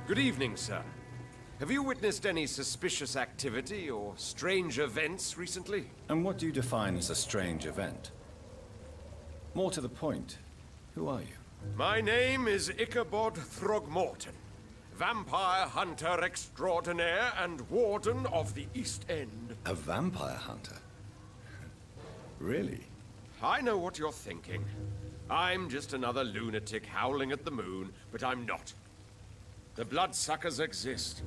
Good evening, sir. Have you witnessed any suspicious activity or strange events recently? And what do you define as a strange event? More to the point, who are you? My name is Ichabod Throgmorton, vampire hunter extraordinaire and warden of the East End. A vampire hunter? Really? I know what you're thinking. I'm just another lunatic howling at the moon, but I'm not. The bloodsuckers exist,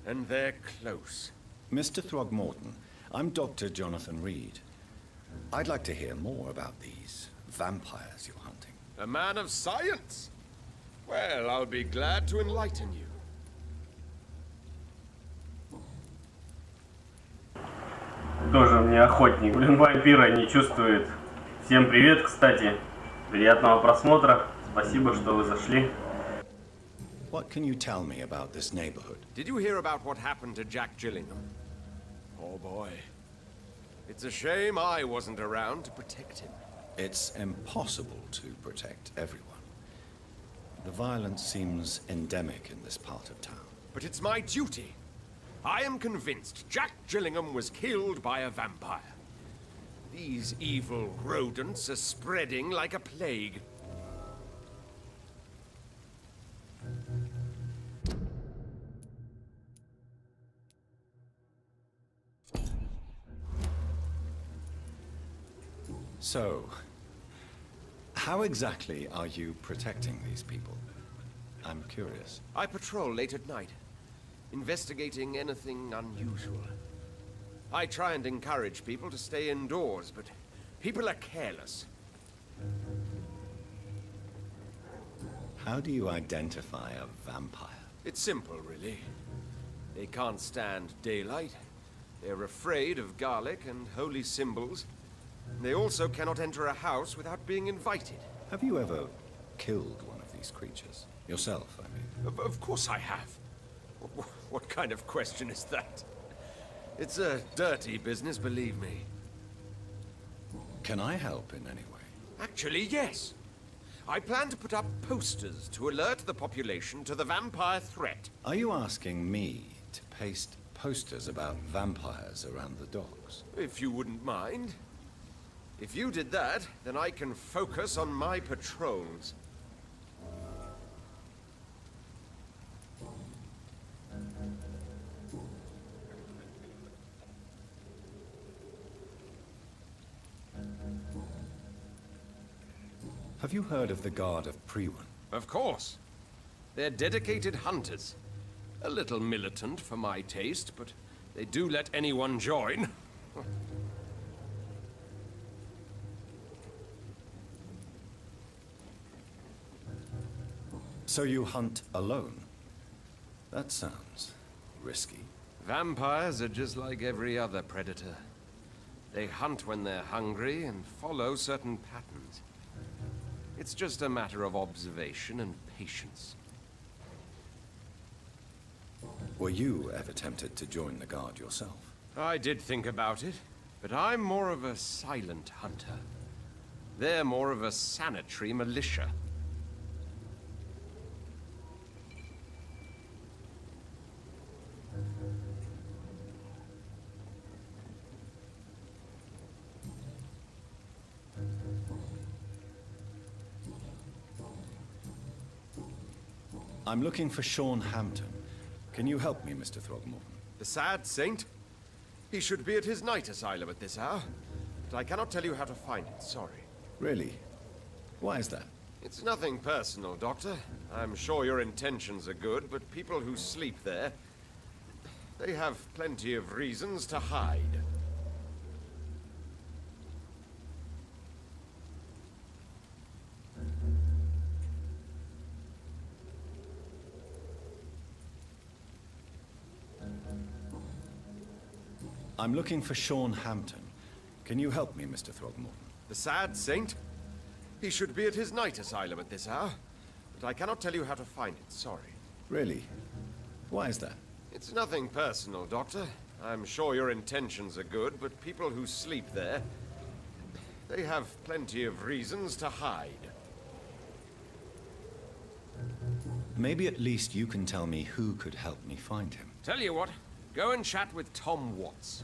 and they're close. Mr. Throgmorton, I'm Dr. Jonathan Reed. I'd like to hear more about these vampires you're hunting. A man of science? Well, I'll be glad to enlighten you. Тоже мне охотник. Блин, вампира не чувствует. Всем привет, кстати. Приятного просмотра. Спасибо, что вы зашли. What can you tell me about this neighborhood? Did you hear about what happened to Jack Gillingham? Oh boy. It's a shame I wasn't around to protect him. It's impossible to protect everyone. The violence seems endemic in this part of town. But it's my duty. I am convinced Jack Gillingham was killed by a vampire. These evil rodents are spreading like a plague. So, how exactly are you protecting these people? I'm curious. I patrol late at night, investigating anything unusual. I try and encourage people to stay indoors, but people are careless. How do you identify a vampire? It's simple, really. They can't stand daylight. They're afraid of garlic and holy symbols. They also cannot enter a house without being invited. Have you ever killed one of these creatures? Yourself, I mean. Of course I have. What kind of question is that? It's a dirty business, believe me. Can I help in any way? Actually, yes. I plan to put up posters to alert the population to the vampire threat. Are you asking me to paste posters about vampires around the docks? If you wouldn't mind. If you did that, then I can focus on my patrols. Have you heard of the Guard of Priwen? Of course. They're dedicated hunters. A little militant for my taste, but they do let anyone join. So you hunt alone? That sounds risky. Vampires are just like every other predator. They hunt when they're hungry and follow certain patterns. It's just a matter of observation and patience. Were you ever tempted to join the Guard yourself? I did think about it, but I'm more of a silent hunter. They're more of a sanitary militia. I'm looking for Sean Hampton. Can you help me, Mr. Throgmorton? The sad saint? He should be at his night asylum at this hour. But I cannot tell you how to find it, sorry. Really? Why is that? It's nothing personal, Doctor. I'm sure your intentions are good, but people who sleep there, they have plenty of reasons to hide. I'm looking for Sean Hampton. Can you help me, Mr. Throgmorton? The sad saint? He should be at his night asylum at this hour. But I cannot tell you how to find it, sorry. Really? Why is that? It's nothing personal, Doctor. I'm sure your intentions are good, but people who sleep there, they have plenty of reasons to hide. Maybe at least you can tell me who could help me find him. Tell you what, go and chat with Tom Watts.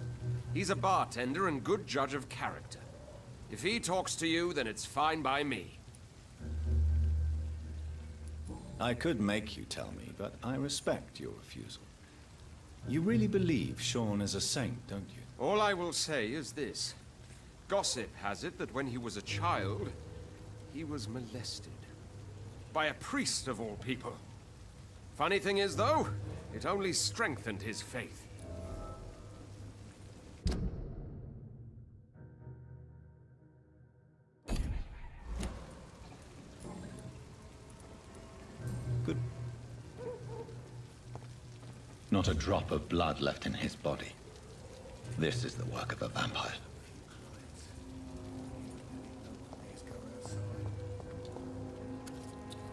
He's a bartender and good judge of character. If he talks to you, then it's fine by me. I could make you tell me, but I respect your refusal. You really believe Sean is a saint, don't you? All I will say is this. Gossip has it that when he was a child, he was molested. By a priest of all people. Funny thing is, though, it only strengthened his faith. Good. Not a drop of blood left in his body. This is the work of a vampire.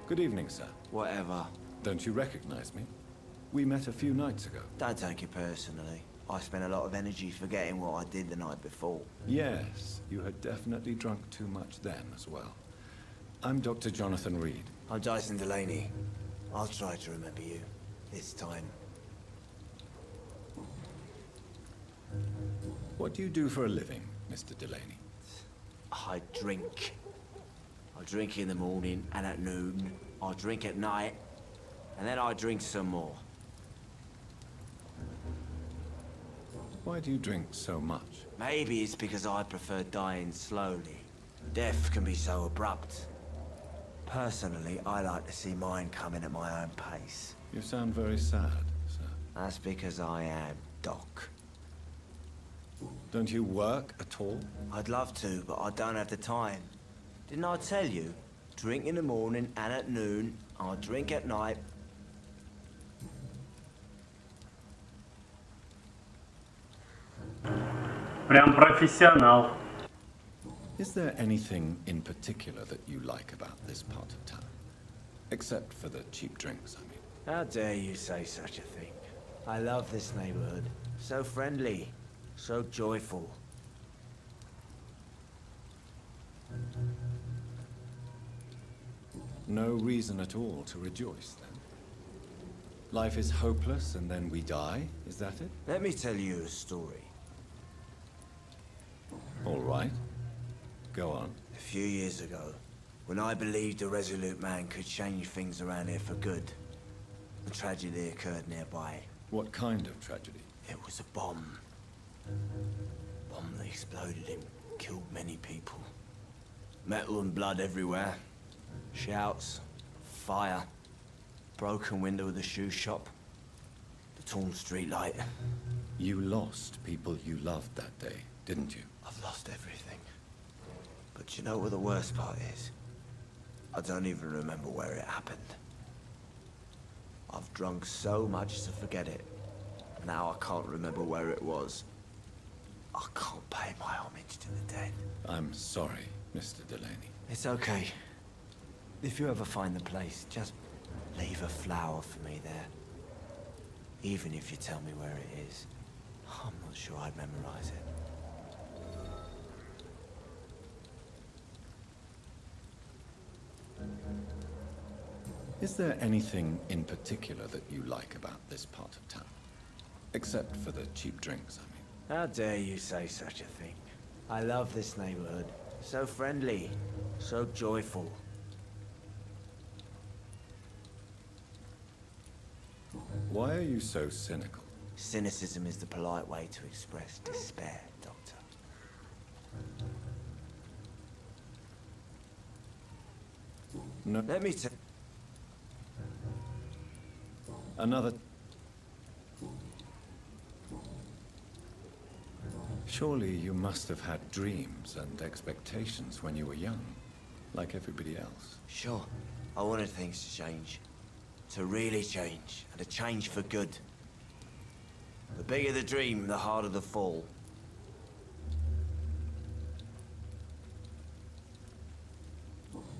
Good evening, sir. Whatever. Don't you recognize me? We met a few nights ago. Don't take it personally. I spent a lot of energy forgetting what I did the night before. Yes, you had definitely drunk too much then as well. I'm Dr. Jonathan Reed. I'm Jason Delaney. I'll try to remember you. This time. What do you do for a living, Mr. Delaney? I drink. I drink in the morning and at noon. I drink at night. And then I drink some more. Why do you drink so much? Maybe it's because I prefer dying slowly. Death can be so abrupt. Personally, I like to see mine coming at my own pace. You sound very sad, sir. That's because I am Doc. Don't you work at all? I'd love to, but I don't have the time. Didn't I tell you? Drink in the morning and at noon. I'll drink at night. Прям профессионал. Is there anything in particular that you like about this part of town? Except for the cheap drinks, I mean. How dare you say such a thing? I love this neighborhood. So friendly. So joyful. No reason at all to rejoice, then? Life is hopeless and then we die, is that it? Let me tell you a story. All right. Go on. A few years ago, when I believed a resolute man could change things around here for good, a tragedy occurred nearby. What kind of tragedy? It was a bomb. Bomb that exploded and killed many people. Metal and blood everywhere. Shouts, fire, broken window of the shoe shop, the torn street light. You lost people you loved that day, didn't you? I've lost everything. But you know what the worst part is? I don't even remember where it happened. I've drunk so much to forget it. Now I can't remember where it was. I can't pay my homage to the dead. I'm sorry, Mr. Delaney. It's okay. If you ever find the place, just leave a flower for me there. Even if you tell me where it is. I'm not sure I'd memorize it. Is there anything in particular that you like about this part of town? Except for the cheap drinks, I mean. How dare you say such a thing? I love this neighborhood. So friendly. So joyful. Why are you so cynical? Cynicism is the polite way to express despair, Doctor. No. Let me tell... Another... Surely you must have had dreams and expectations when you were young, like everybody else. Sure. I wanted things to change. To really change, and to change for good. The bigger the dream, the harder the fall.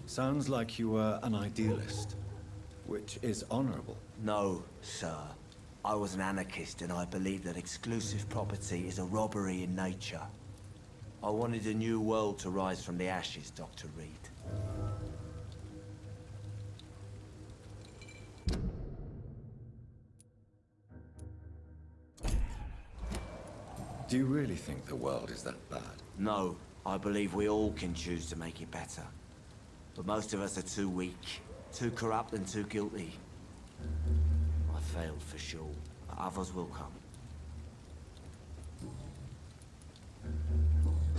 Sounds like you were an idealist, which is honorable. No, sir. I was an anarchist, and I believed that exclusive property is a robbery in nature. I wanted a new world to rise from the ashes, Dr. Reed. Do you really think the world is that bad? No, I believe we all can choose to make it better. But most of us are too weak, too corrupt and too guilty. I failed for sure, but others will come.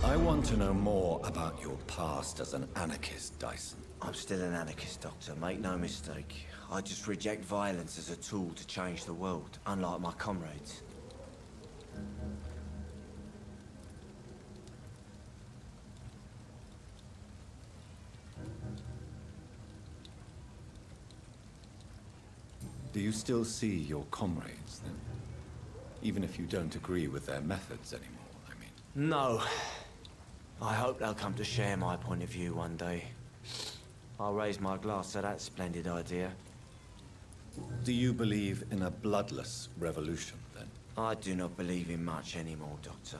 I want to know more about your past as an anarchist, Dyson. I'm still an anarchist, Doctor, make no mistake. I just reject violence as a tool to change the world, unlike my comrades. Do you still see your comrades, then? Even if you don't agree with their methods anymore, I mean. No. I hope they'll come to share my point of view one day. I'll raise my glass to that splendid idea. Do you believe in a bloodless revolution, then? I do not believe in much anymore, Doctor.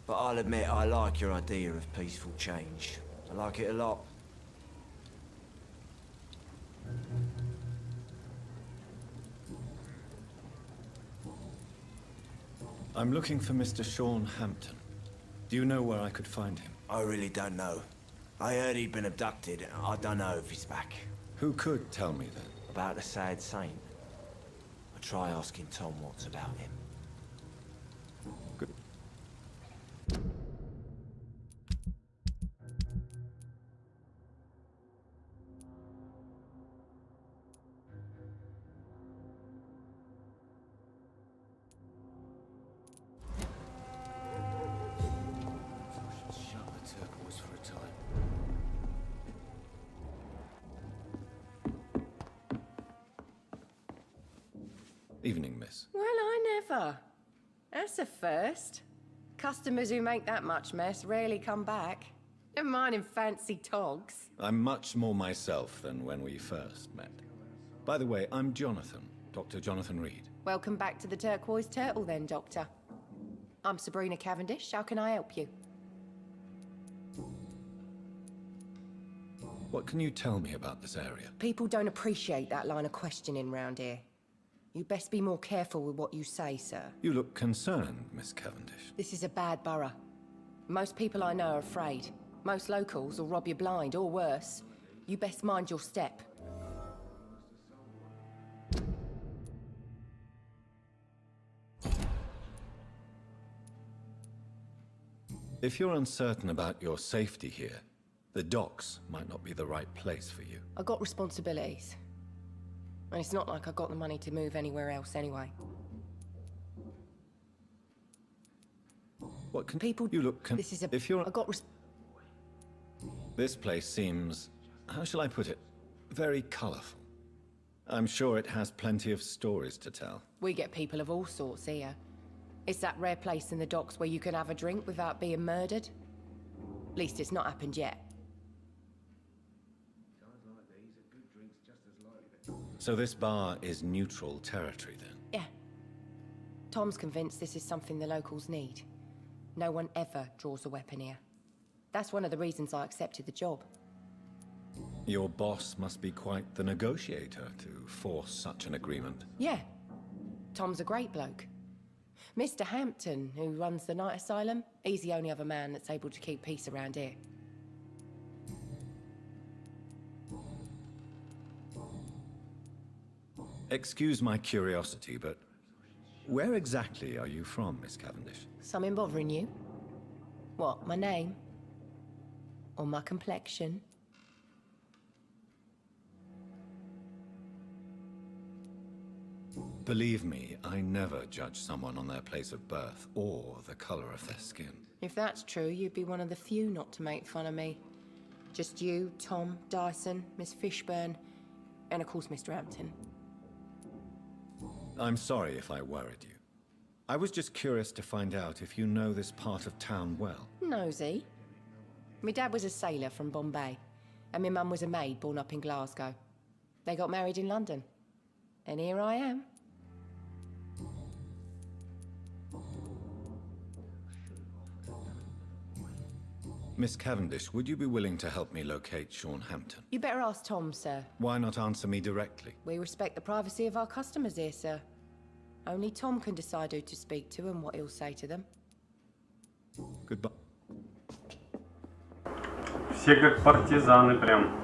But I'll admit I like your idea of peaceful change. I like it a lot. I'm looking for Mr. Sean Hampton. Do you know where I could find him? I really don't know. I heard he'd been abducted. I don't know if he's back. Who could tell me, then? About the sad saint. I'll try asking Tom what's about him. Good. Shut the turquoise for a time. Evening, miss. Well, I never. That's a first. Customers who make that much mess rarely come back. Never mind in fancy togs. I'm much more myself than when we first met. By the way, I'm Jonathan, Dr. Jonathan Reed. Welcome back to the Turquoise Turtle then, Doctor. I'm Sabrina Cavendish. How can I help you? What can you tell me about this area? People don't appreciate that line of questioning round here. You best be more careful with what you say, sir. You look concerned, Miss Cavendish. This is a bad borough. Most people I know are afraid. Most locals will rob you blind, or worse. You best mind your step. If you're uncertain about your safety here, the docks might not be the right place for you. I got responsibilities. And it's not like I got the money to move anywhere else anyway. What can People... you look? This is a... If you're... I got This place seems, how shall I put it, very colorful. I'm sure it has plenty of stories to tell. We get people of all sorts here. It's that rare place in the docks where you can have a drink without being murdered. At least it's not happened yet. So this bar is neutral territory then? Yeah. Tom's convinced this is something the locals need. No one ever draws a weapon here. That's one of the reasons I accepted the job. Your boss must be quite the negotiator to force such an agreement. Yeah. Tom's a great bloke. Mr. Hampton, who runs the night asylum, he's the only other man that's able to keep peace around here. Excuse my curiosity, but where exactly are you from, Miss Cavendish? Something bothering you? What, my name? Or my complexion? Believe me, I never judge someone on their place of birth or the color of their skin. If that's true, you'd be one of the few not to make fun of me. Just you, Tom, Dyson, Miss Fishburne, and of course Mr. Hampton. I'm sorry if I worried you. I was just curious to find out if you know this part of town well. Nosy. My dad was a sailor from Bombay, and my mum was a maid born up in Glasgow. They got married in London. And here I am. Miss Cavendish, would you be willing to help me locate Sean Hampton? You better ask Tom, sir. Why not answer me directly? We respect the privacy of our customers here, sir. Only Tom can decide who to speak to and what he'll say to them. Goodbye. Все как партизаны прям.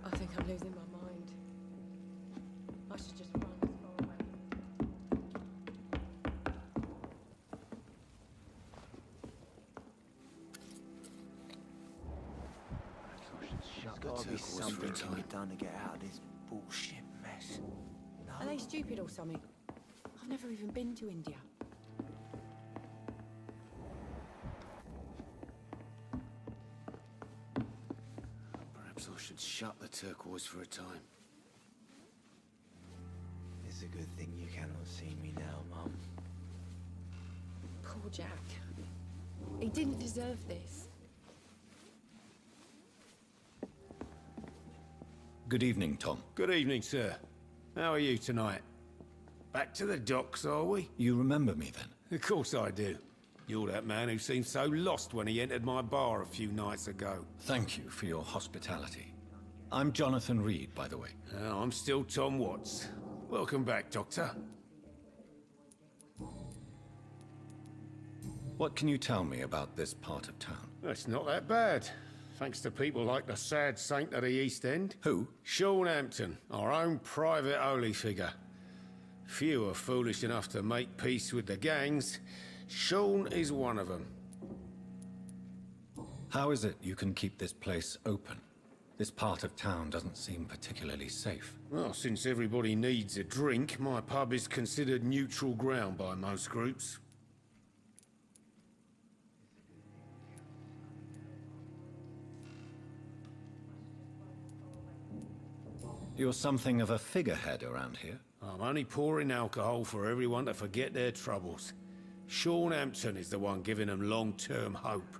I think I'm losing my mind. I should just run as far away. There's got to be something can be done to get out of this bullshit mess. Are they stupid or something? I've never even been to India. Perhaps I should shut the turquoise for a time. It's a good thing you cannot see me now, Mum. Poor Jack. He didn't deserve this. Good evening, Tom. Good evening, sir. How are you tonight? Back to the docks, are we? You remember me then? Of course I do. You're that man who seemed so lost when he entered my bar a few nights ago. Thank you for your hospitality. I'm Jonathan Reed, by the way. I'm still Tom Watts. Welcome back, Doctor. What can you tell me about this part of town? It's not that bad. Thanks to people like the sad saint of the East End. Who? Sean Hampton, our own private holy figure. Few are foolish enough to make peace with the gangs. Sean is one of them. How is it you can keep this place open? This part of town doesn't seem particularly safe. Well, since everybody needs a drink, my pub is considered neutral ground by most groups. You're something of a figurehead around here. I'm only pouring alcohol for everyone to forget their troubles. Sean Hampton is the one giving them long-term hope.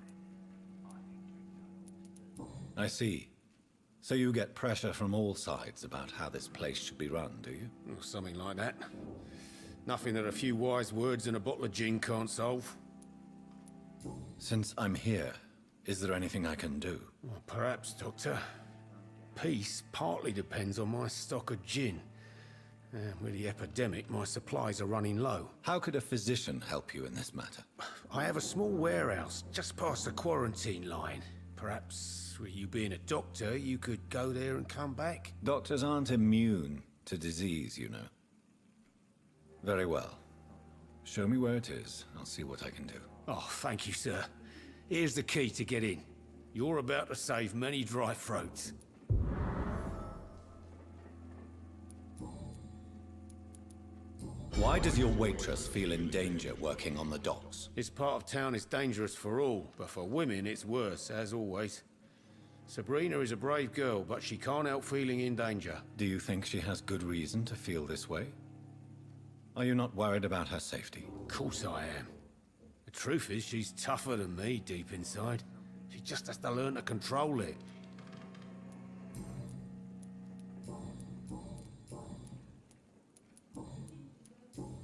I see. So you get pressure from all sides about how this place should be run, do you? Or something like that. Nothing that a few wise words and a bottle of gin can't solve. Since I'm here, is there anything I can do? Well, perhaps, Doctor. Peace partly depends on my stock of gin. With the epidemic, my supplies are running low. How could a physician help you in this matter? I have a small warehouse just past the quarantine line. Perhaps, with you being a doctor, you could go there and come back? Doctors aren't immune to disease, you know. Very well. Show me where it is. I'll see what I can do. Oh, thank you, sir. Here's the key to get in. You're about to save many dry throats. Why does your waitress feel in danger working on the docks? This part of town is dangerous for all, but for women it's worse, as always. Sabrina is a brave girl, but she can't help feeling in danger. Do you think she has good reason to feel this way? Are you not worried about her safety? Of course I am. The truth is, she's tougher than me deep inside. She just has to learn to control it.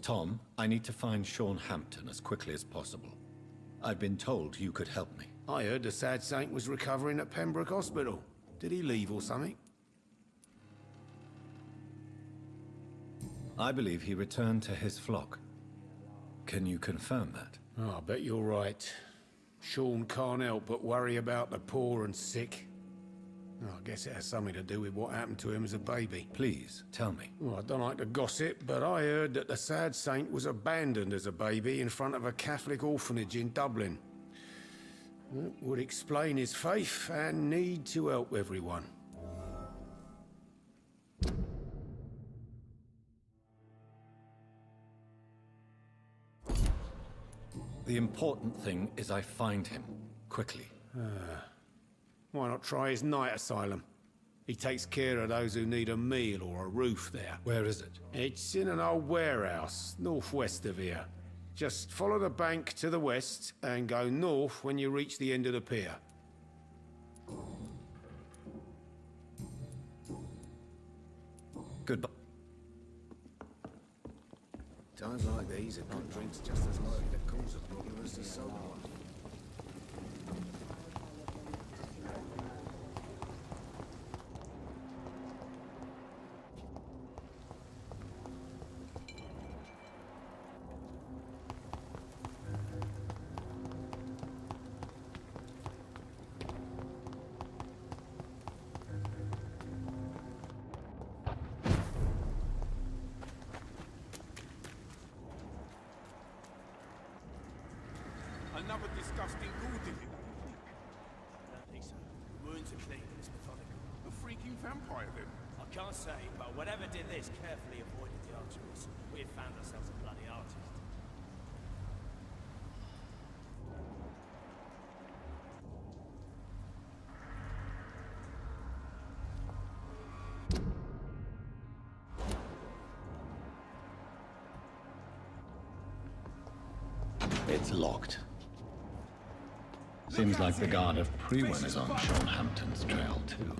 Tom, I need to find Sean Hampton as quickly as possible. I've been told you could help me. I heard the sad saint was recovering at Pembroke Hospital. Did he leave or something? I believe he returned to his flock. Can you confirm that? Oh, I bet you're right. Sean can't help but worry about the poor and sick. Oh, I guess it has something to do with what happened to him as a baby. Please, tell me. Well, I don't like to gossip, but I heard that the sad saint was abandoned as a baby in front of a Catholic orphanage in Dublin. That would explain his faith and need to help everyone. The important thing is I find him, quickly. Why not try his night asylum? He takes care of those who need a meal or a roof there. Where is it? It's in an old warehouse, northwest of here. Just follow the bank to the west and go north when you reach the end of the pier. Goodbye. Times like these, it not drinks just as likely to cause a problem as the sober one. Another disgusting ghoul did it. I don't think so. Wounds are clean, it's methodical. A freaking vampire then. I can't say, but whatever did this carefully avoided the arteries. We had found ourselves a bloody artist. It's locked. Seems like the guard of Prewen is on Sean Hampton's trail, too.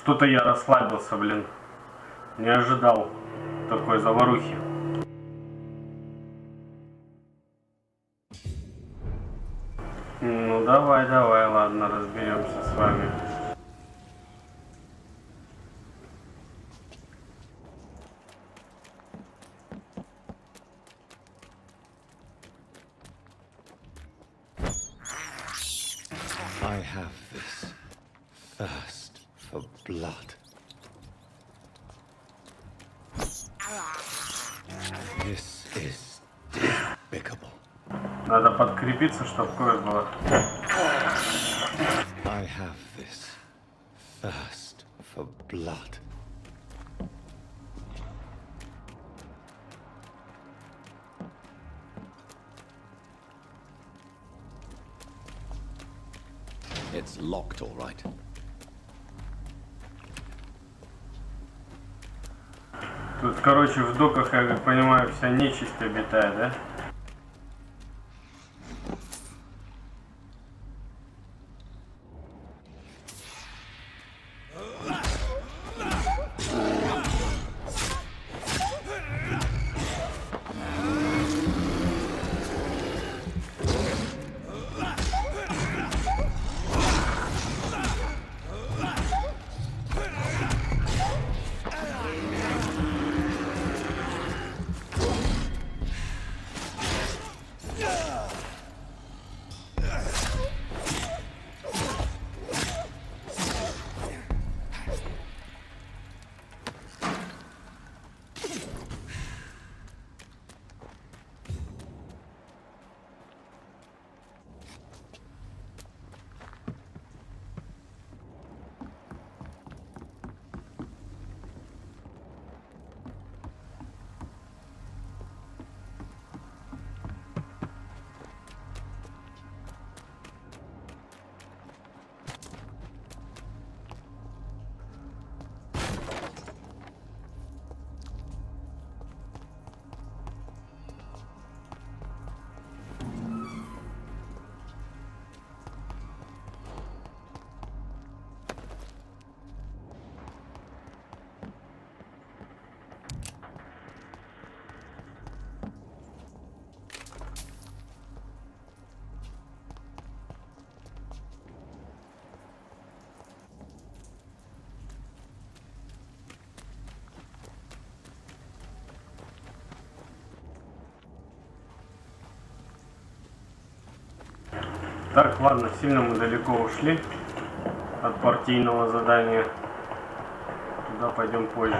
Что-то я расслабился, блин. Не ожидал такой заварухи. Ну давай, ладно, разберемся с вами. I have this thirst for blood. This is despicable. Надо подкрепиться, чтобы кровь была. I have this thirst for blood. It's locked, all right. Тут, короче, в доках, я как понимаю, вся нечисть обитает, да? Так, ладно, сильно мы далеко ушли от партийного задания. Туда пойдем позже.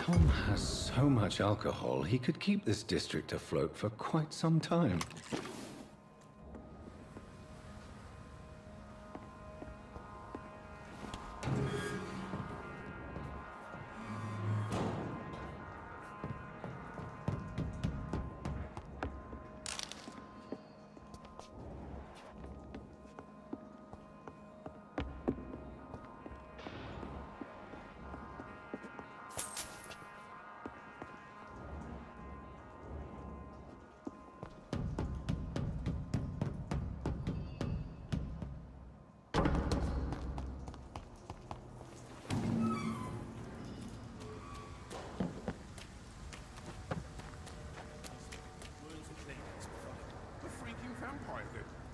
Tom has so much alcohol, he could keep this district afloat for quite some time.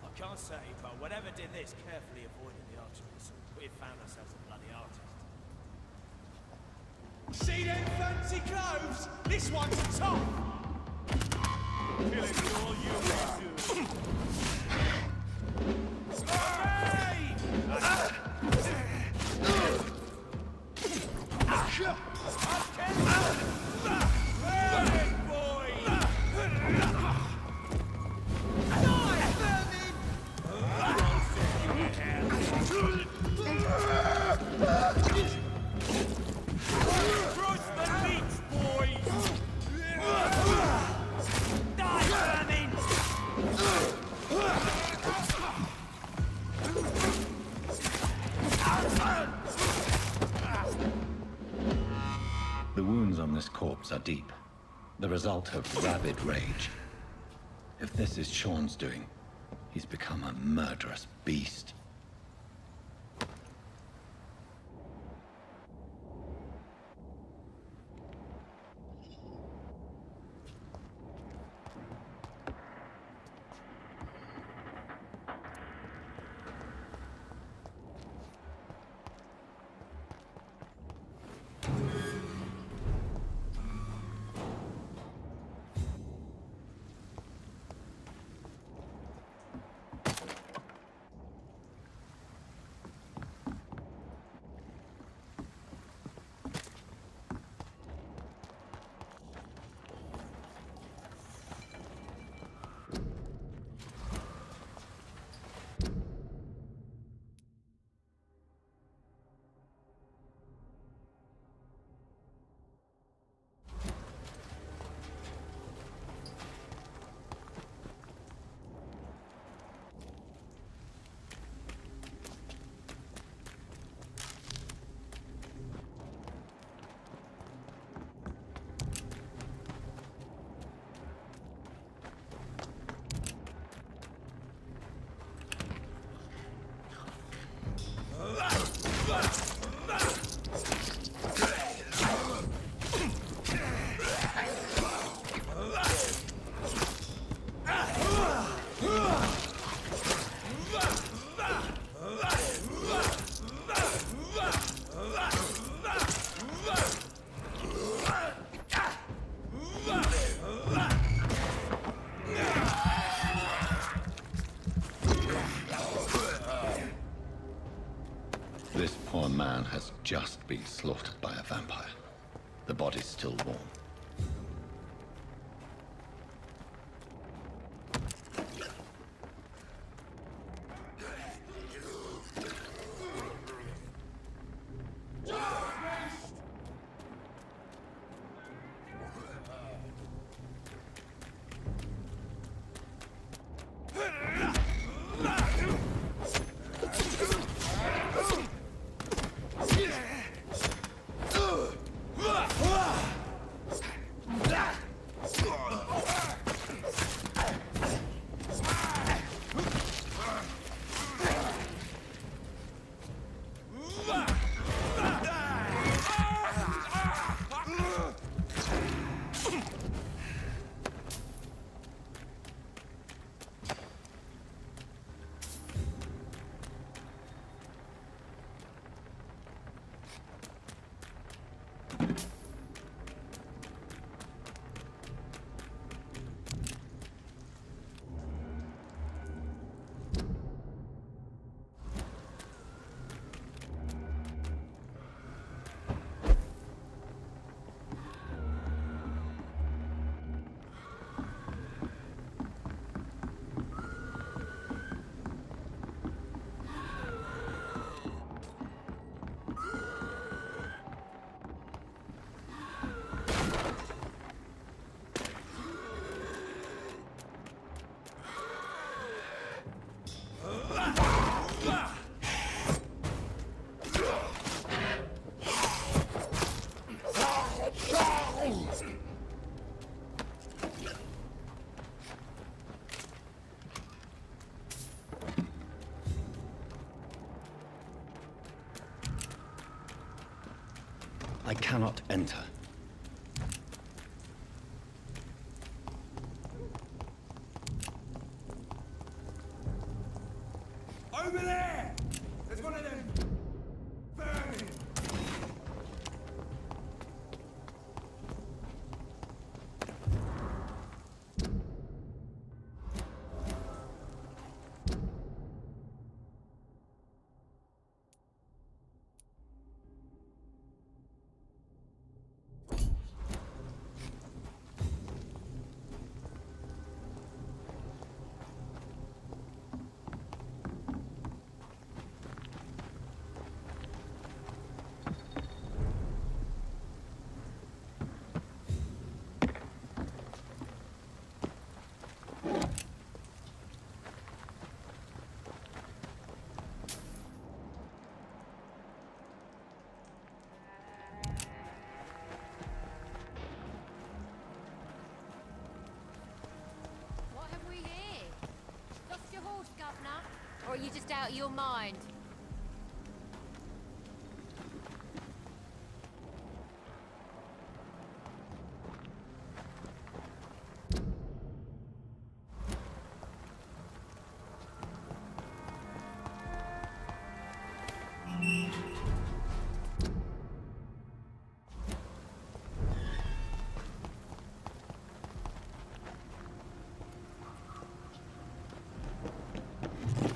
I can't say, but whatever did this carefully avoided the arteries. We've found ourselves a bloody artist. See them fancy clothes? This one's top! Killing all you can do. The wounds on this corpse are deep, the result of rabid rage. If this is Sean's doing, he's become a murderous beast. This poor man has just been slaughtered by a vampire. The body's still warm. cannot enter. Over there! There's one of them! Burning! What have we here? Lost your horse, Governor? Or are you just out of your mind?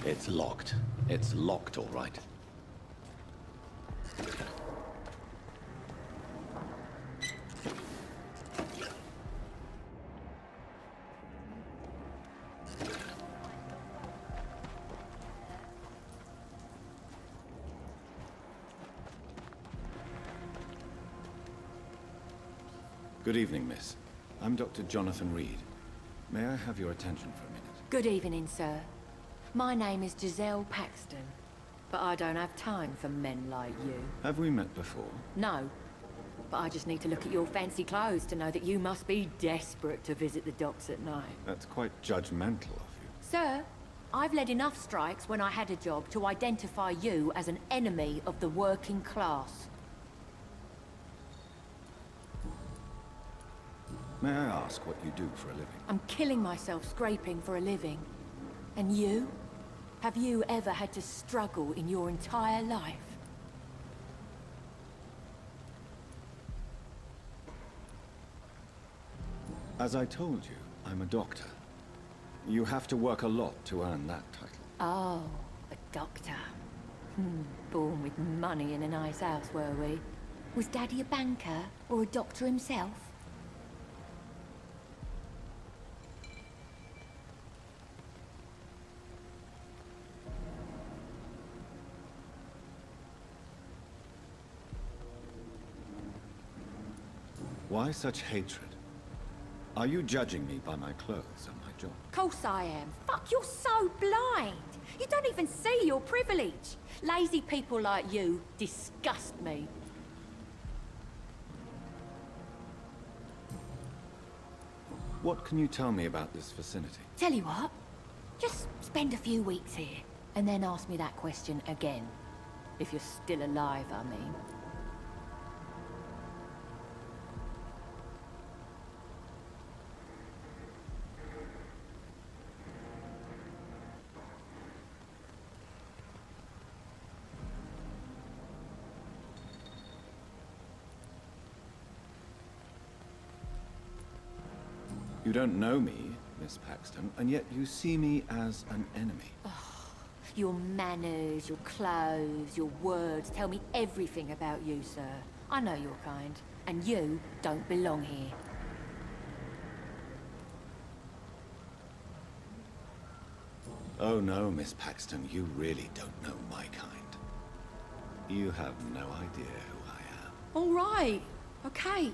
It's locked. It's locked, all right. Good evening, miss. I'm Dr. Jonathan Reed. May I have your attention for a minute? Good evening, sir. My name is Giselle Paxton, but I don't have time for men like you. Have we met before? No, but I just need to look at your fancy clothes to know that you must be desperate to visit the docks at night. That's quite judgmental of you. Sir, I've led enough strikes when I had a job to identify you as an enemy of the working class. May I ask what you do for a living? I'm killing myself scraping for a living. And you? Have you ever had to struggle in your entire life? As I told you, I'm a doctor. You have to work a lot to earn that title. Oh, a doctor. Born with money in a nice house, were we? Was Daddy a banker or a doctor himself? Why such hatred? Are you judging me by my clothes and my job? Course I am. Fuck, you're so blind. You don't even see your privilege. Lazy people like you disgust me. What can you tell me about this vicinity? Tell you what, just spend a few weeks here, and then ask me that question again. If you're still alive, I mean. You don't know me, Miss Paxton, and yet you see me as an enemy. Your manners, your clothes, your words tell me everything about you, sir. I know your kind, and you don't belong here. Oh no, Miss Paxton, you really don't know my kind. You have no idea who I am. All right, okay.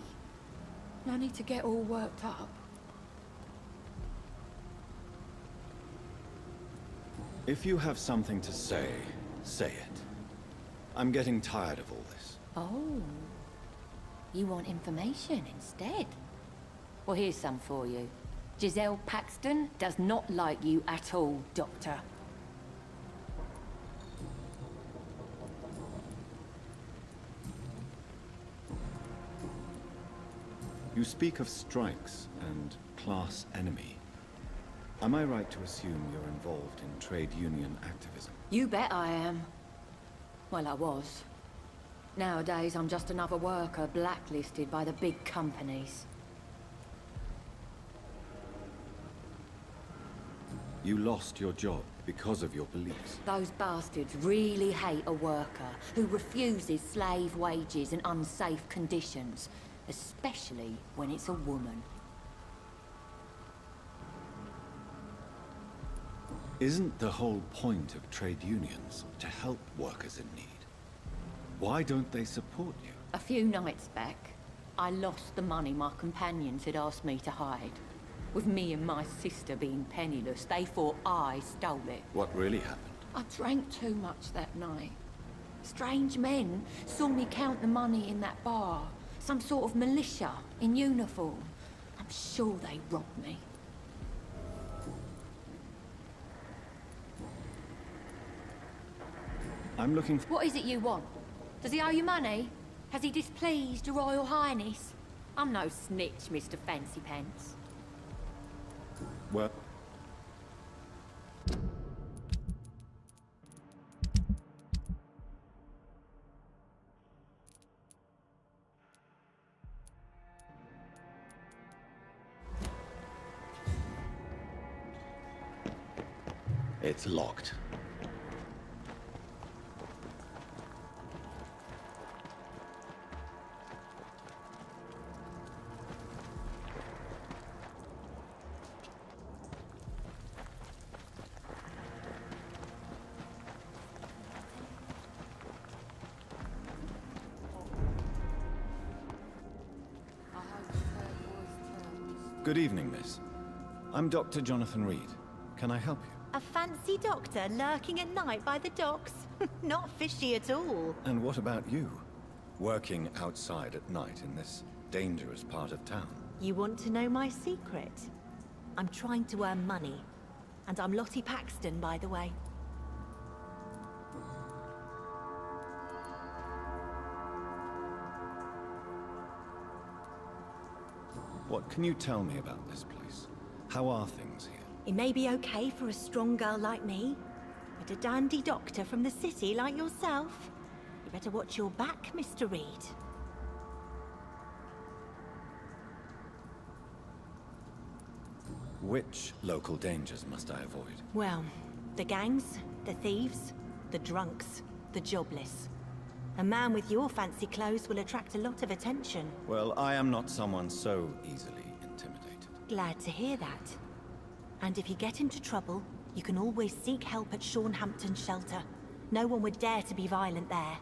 No need to get all worked up. If you have something to say, say it. I'm getting tired of all this. Oh. You want information instead? Well, here's some for you. Giselle Paxton does not like you at all, Doctor. You speak of strikes and class enemy. Am I right to assume you're involved in trade union activism? You bet I am. Well, I was. Nowadays, I'm just another worker blacklisted by the big companies. You lost your job because of your beliefs. Those bastards really hate a worker who refuses slave wages and unsafe conditions, especially when it's a woman. Isn't the whole point of trade unions to help workers in need? Why don't they support you? A few nights back, I lost the money my companions had asked me to hide. With me and my sister being penniless, they thought I stole it. What really happened? I drank too much that night. Strange men saw me count the money in that bar. Some sort of militia in uniform. I'm sure they robbed me. I'm looking for... What is it you want? Does he owe you money? Has he displeased your Royal Highness? I'm no snitch, Mr. Fancy Pants. Well... It's locked. Good evening, miss. I'm Dr. Jonathan Reed. Can I help you? A fancy doctor lurking at night by the docks? Not fishy at all. And what about you? Working outside at night in this dangerous part of town? You want to know my secret? I'm trying to earn money. And I'm Lottie Paxton, by the way. What can you tell me about this place? How are things here? It may be okay for a strong girl like me, but a dandy doctor from the city like yourself, you better watch your back, Mr. Reed. Which local dangers must I avoid? Well, the gangs, the thieves, the drunks, the jobless. A man with your fancy clothes will attract a lot of attention. Well, I am not someone so easily intimidated. Glad to hear that. And if you get into trouble, you can always seek help at Hampton Shelter. No one would dare to be violent there.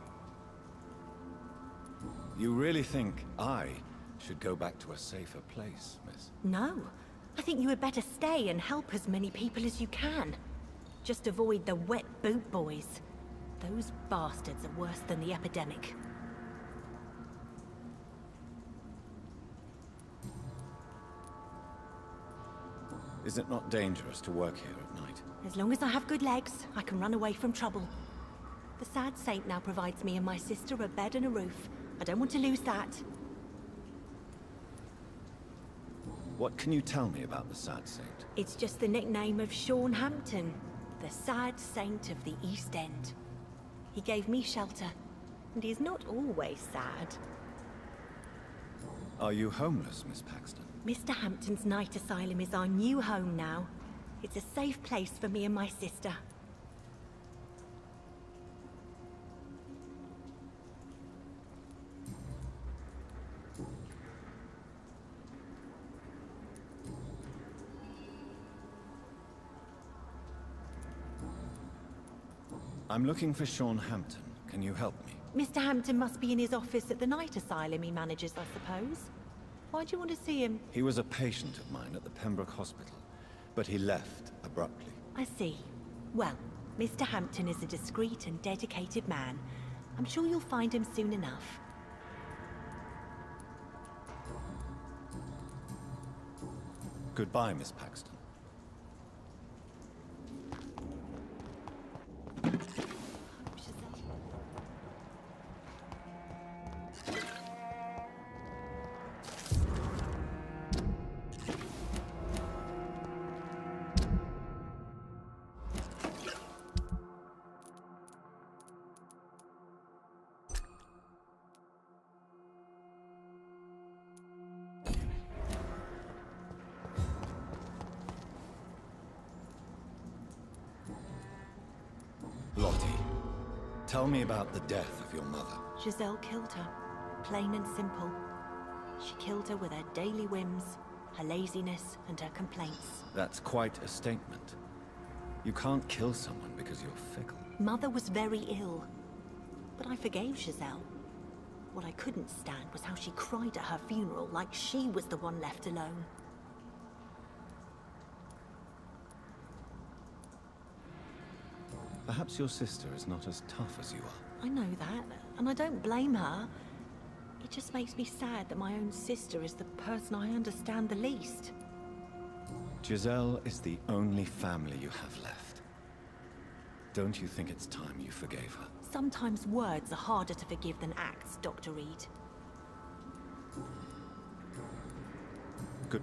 You really think I should go back to a safer place, miss? No. I think you had better stay and help as many people as you can. Just avoid the wet boot boys. Those bastards are worse than the epidemic. Is it not dangerous to work here at night? As long as I have good legs, I can run away from trouble. The sad saint now provides me and my sister a bed and a roof. I don't want to lose that. What can you tell me about the sad saint? It's just the nickname of Hampton, the sad saint of the East End. He gave me shelter, and he's not always sad. Are you homeless, Miss Paxton? Mr. Hampton's night asylum is our new home now. It's a safe place for me and my sister. I'm looking for Sean Hampton. Can you help me? Mr. Hampton must be in his office at the night asylum he manages, I suppose. Why do you want to see him? He was a patient of mine at the Pembroke Hospital, but he left abruptly. I see. Well, Mr. Hampton is a discreet and dedicated man. I'm sure you'll find him soon enough. Goodbye, Miss Paxton. Lottie, tell me about the death of your mother. Giselle killed her. Plain and simple. She killed her with her daily whims, her laziness, and her complaints. That's quite a statement. You can't kill someone because you're fickle. Mother was very ill, but I forgave Giselle. What I couldn't stand was how she cried at her funeral like she was the one left alone. Perhaps your sister is not as tough as you are. I know that, and I don't blame her. It just makes me sad that my own sister is the person I understand the least. Giselle is the only family you have left. Don't you think it's time you forgave her? Sometimes words are harder to forgive than acts, Dr. Reed. Good.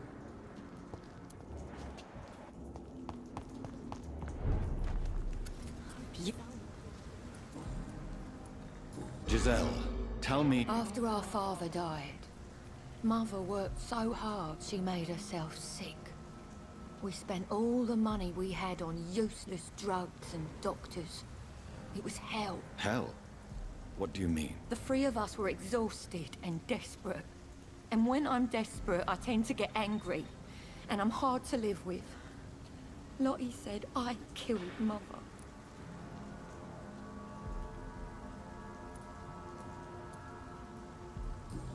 Giselle, tell me... After our father died, Mother worked so hard she made herself sick. We spent all the money we had on useless drugs and doctors. It was hell. Hell? What do you mean? The three of us were exhausted and desperate. And when I'm desperate, I tend to get angry. And I'm hard to live with. Lottie said I killed Mother.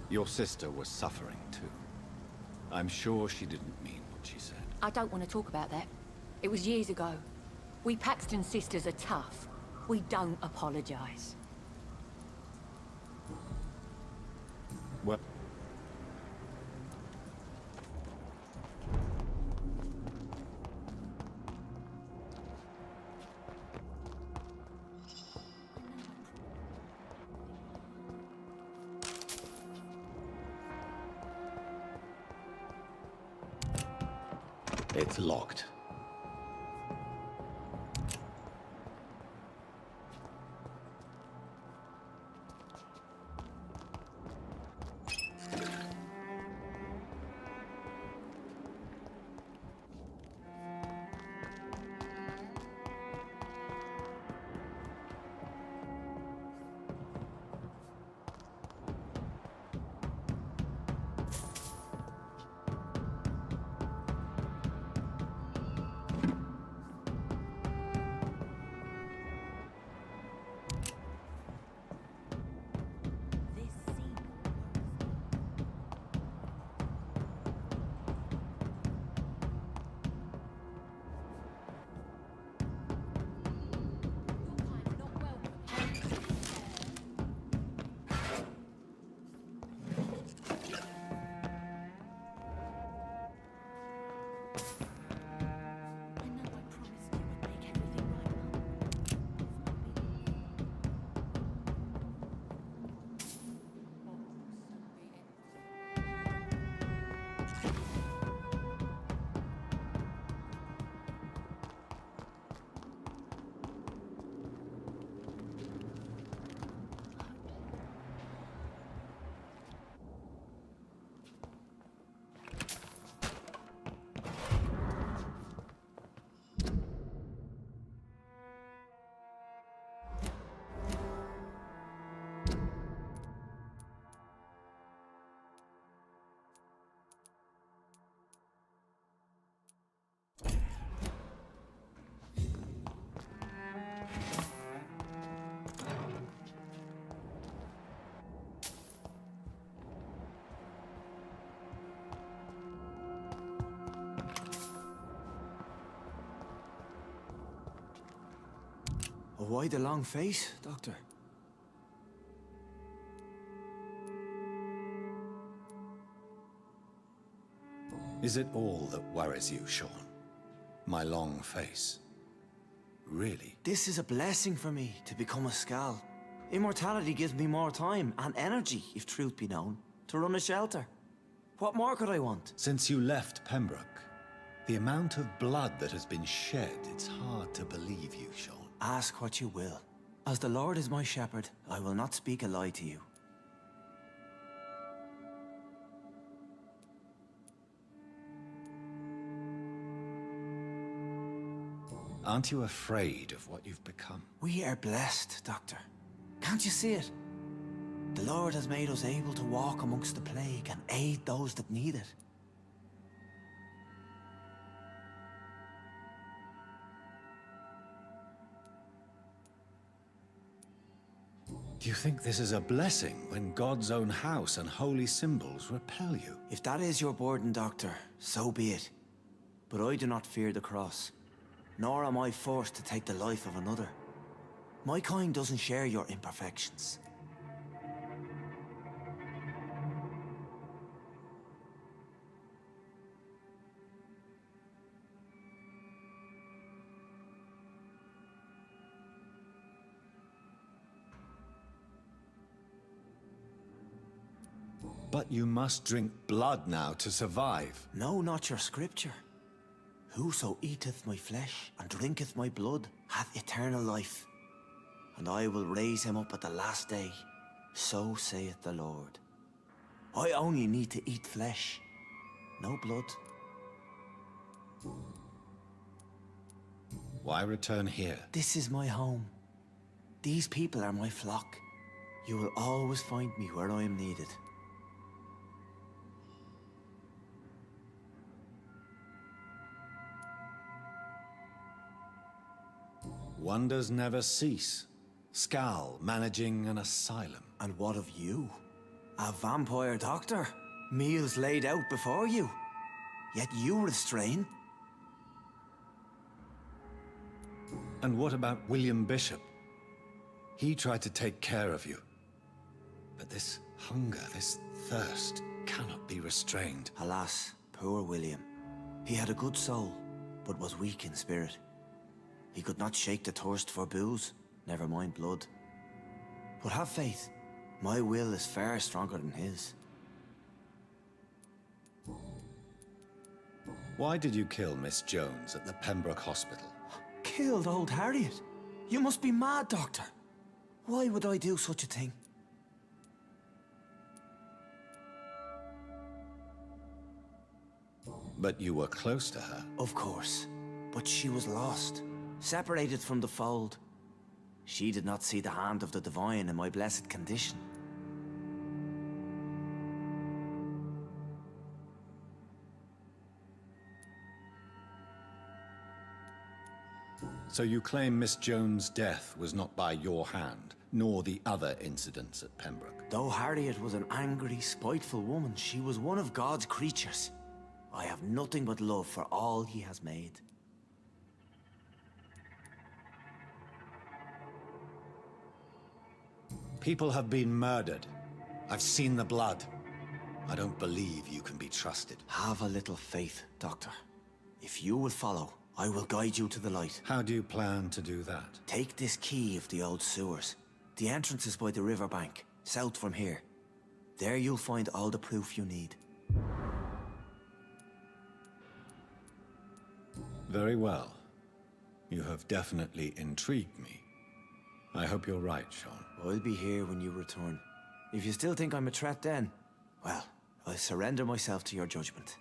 Your sister was suffering too. I'm sure she didn't mean what she said. I don't want to talk about that. It was years ago. We Paxton sisters are tough. We don't apologize. Well... It's locked. Why the long face, Doctor? Is it all that worries you, Sean? My long face? Really? This is a blessing for me, to become a Skal. Immortality gives me more time and energy, if truth be known, to run a shelter. What more could I want? Since you left Pembroke, the amount of blood that has been shed, it's hard to believe you, Sean. Ask what you will. As the Lord is my shepherd, I will not speak a lie to you. Aren't you afraid of what you've become? We are blessed, Doctor. Can't you see it? The Lord has made us able to walk amongst the plague and aid those that need it. Do you think this is a blessing when God's own house and holy symbols repel you? If that is your burden, Doctor, so be it. But I do not fear the cross, nor am I forced to take the life of another. My kind doesn't share your imperfections. But you must drink blood now to survive. No, not your scripture. Whoso eateth my flesh and drinketh my blood hath eternal life, and I will raise him up at the last day. So saith the Lord. I only need to eat flesh, no blood. Why return here? This is my home. These people are my flock. You will always find me where I am needed. Wonders never cease. Skal managing an asylum. And what of you? A vampire doctor? Meals laid out before you. Yet you restrain. And what about William Bishop? He tried to take care of you. But this hunger, this thirst, cannot be restrained. Alas, poor William. He had a good soul, but was weak in spirit. He could not shake the thirst for booze, never mind blood. But have faith, my will is far stronger than his. Why did you kill Miss Jones at the Pembroke Hospital? Killed old Harriet? You must be mad, Doctor. Why would I do such a thing? But you were close to her. Of course. But she was lost. Separated from the fold. She did not see the hand of the divine in my blessed condition. So you claim Miss Jones' death was not by your hand, nor the other incidents at Pembroke? Though Harriet was an angry, spiteful woman, she was one of God's creatures. I have nothing but love for all he has made. People have been murdered. I've seen the blood. I don't believe you can be trusted. Have a little faith, Doctor. If you will follow, I will guide you to the light. How do you plan to do that? Take this key of the old sewers. The entrance is by the riverbank, south from here. There you'll find all the proof you need. Very well. You have definitely intrigued me. I hope you're right, Sean. I'll be here when you return. If you still think I'm a threat then, well, I'll surrender myself to your judgment.